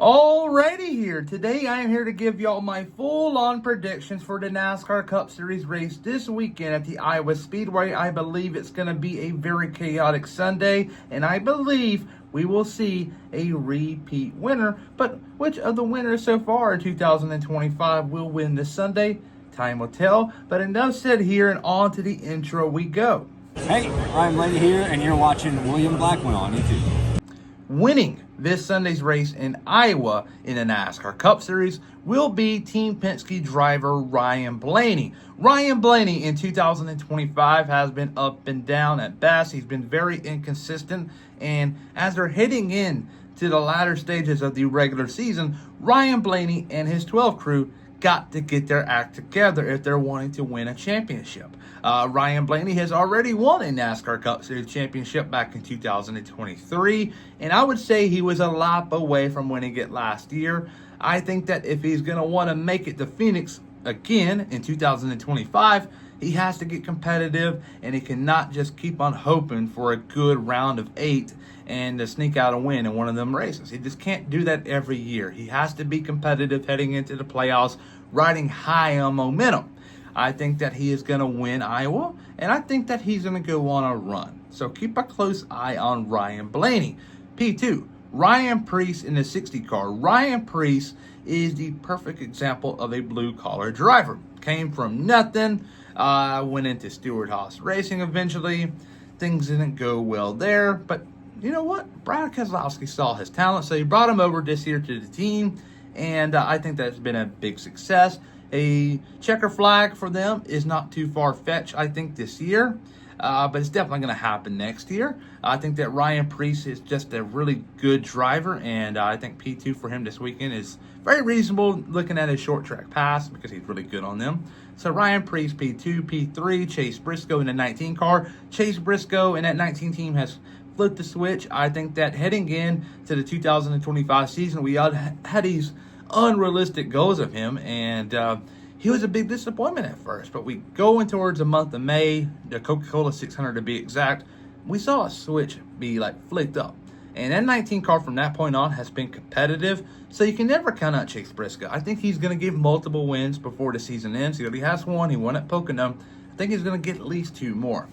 Alrighty here. Today I am here to give y'all my full-on predictions for the NASCAR Cup Series race this weekend at the Iowa Speedway. I believe it's going to be a very chaotic Sunday, and I believe we will see a repeat winner. But which of the winners so far in 2025 will win this Sunday? Time will tell. But enough said here, and on to the intro we go. Hey, I'm Blay here, and you're watching William Blackman on YouTube. Winning this Sunday's race in Iowa in the NASCAR Cup Series will be Team Penske driver Ryan Blaney. Ryan Blaney in 2025 has been up and down at best. He's been very inconsistent, and as they're heading in to the latter stages of the regular season, Ryan Blaney and his 12 crew got to get their act together if they're wanting to win a championship. Ryan Blaney has already won a NASCAR Cup Series championship back in 2023, and I would say he was a lap away from winning it last year. I think that if he's going to want to make it to Phoenix again in 2025, he has to get competitive, and he cannot just keep on hoping for a good round of 8 and to sneak out a win in one of them races. He just can't do that every year. He has to be competitive heading into the playoffs, riding high on momentum. I think that he is going to win Iowa, and I think that he's going to go on a run. So keep a close eye on Ryan Blaney. P2, Ryan Preece in the 60 car. Ryan Preece is the perfect example of a blue-collar driver. Came from nothing, went into Stewart-Haas Racing eventually. Things didn't go well there, but you know what? Brad Keselowski saw his talent, so he brought him over this year to the team, and I think that's been a big success. A checker flag for them is not too far-fetched, I think, this year, but it's definitely going to happen next year. I think that Ryan Preece is just a really good driver, and I think P2 for him this weekend is very reasonable looking at his short track pass because he's really good on them. So Ryan Preece, P2, P3, Chase Briscoe in the 19 car. Chase Briscoe in that 19 team has flipped the switch. I think that heading in to the 2025 season, we had these unrealistic goals of him, and he was a big disappointment at first. But we go in towards the month of May, the Coca-Cola 600 to be exact, we saw a switch be like flicked up. And that 19 car from that point on has been competitive, so you can never count out Chase Briscoe. I think he's going to get multiple wins before the season ends. He already has one. He won at Pocono. I think he's going to get at least 2 more.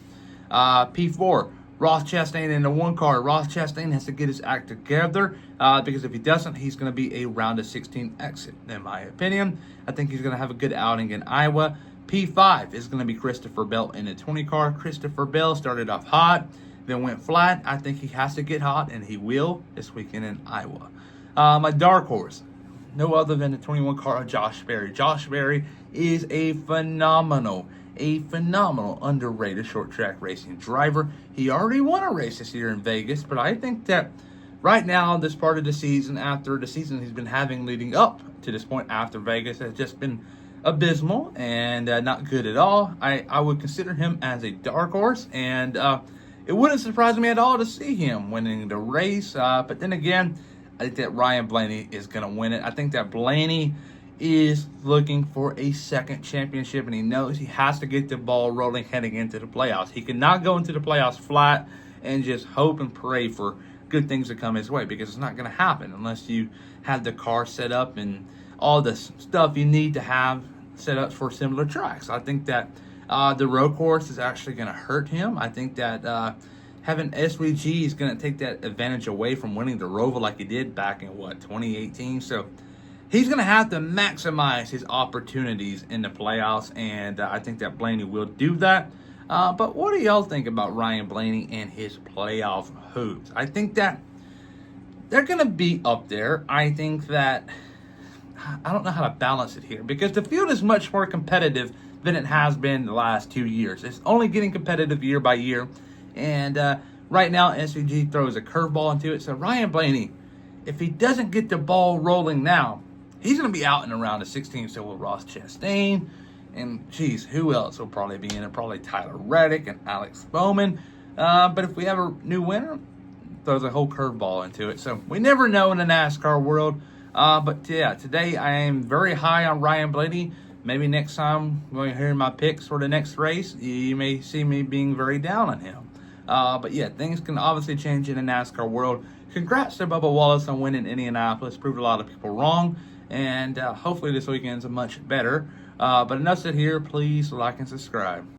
P4, Ross Chastain in the 1 car. Ross Chastain has to get his act together because if he doesn't, he's going to be a round of 16 exit, in my opinion. I think he's going to have a good outing in Iowa. P5 is going to be Christopher Bell in the 20 car. Christopher Bell started off hot, then went flat. I think he has to get hot, and he will this weekend in Iowa. My dark horse, no other than the 21 car of Josh Berry. Josh Berry is a phenomenal underrated short track racing driver. He already won a race this year in Vegas, but I think that right now, this part of the season, after the season he's been having leading up to this point after Vegas, has just been abysmal and not good at all. I would consider him as a dark horse, and it wouldn't surprise me at all to see him winning the race. But then again, I think that Ryan Blaney is going to win it. I think that Blaney is looking for a second championship, and he knows he has to get the ball rolling heading into the playoffs. He cannot go into the playoffs flat and just hope and pray for good things to come his way, because it's not going to happen unless you have the car set up and all the stuff you need to have set up for similar tracks. I think that the road course is actually going to hurt him. I think that having SVG is going to take that advantage away from winning the Roval like he did back in, 2018. So he's going to have to maximize his opportunities in the playoffs, and I think that Blaney will do that. But what do y'all think about Ryan Blaney and his playoff hopes? I think that they're going to be up there. I think that I don't know how to balance it here, because the field is much more competitive than it has been the last 2 years. It's only getting competitive year by year, and right now SVG throws a curveball into it. So Ryan Blaney, if he doesn't get the ball rolling now, he's going to be out in around the 16. So will Ross Chastain. And, geez, who else will probably be in it? Probably Tyler Reddick and Alex Bowman. But if we have a new winner, throws a whole curveball into it. So we never know in the NASCAR world. But, yeah, today I am very high on Ryan Blaney. Maybe next time when you hear my picks for the next race, you may see me being very down on him. But yeah, things can obviously change in the NASCAR world. Congrats to Bubba Wallace on winning Indianapolis. Proved a lot of people wrong. And hopefully this weekend's much better. But enough said here. Please like and subscribe.